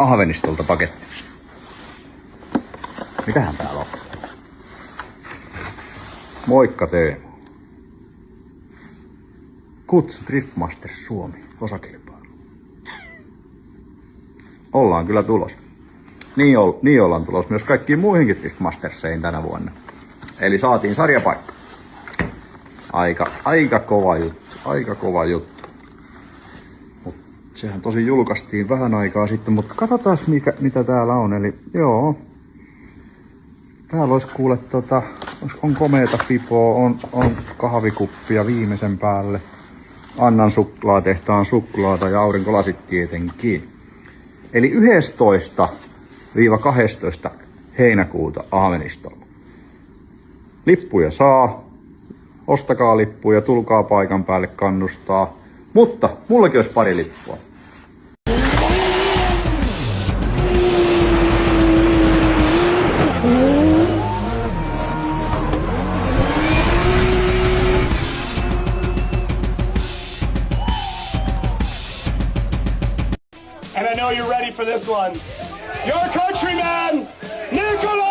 Ahvenistolta paketti. Mitähän täällä on? Moikka Teemu. Kutsu Driftmasters Suomi osakilpailu. Ollaan kyllä tulos. Niin ollaan tulos myös kaikkiin muihinkin Driftmasterseihin tänä vuonna. Eli saatiin sarjapaikka. Aika kova juttu. Mut sehän tosi julkaistiin vähän aikaa sitten, mutta katsotaan mitä täällä on. Eli joo. Täällä olisi kuule on komeeta pipoa, on kahvikuppia viimeisen päälle. Annan suklaatehtaan suklaata ja aurinkolasit tietenkin. Eli 11-12 heinäkuuta Ahvenistolla. Lippuja saa. Ostakaa lippuja, tulkaa paikan päälle kannustaa. Mutta mullakin olisi pari lippua. And I know you're ready for this one. Your countryman, Nikolai!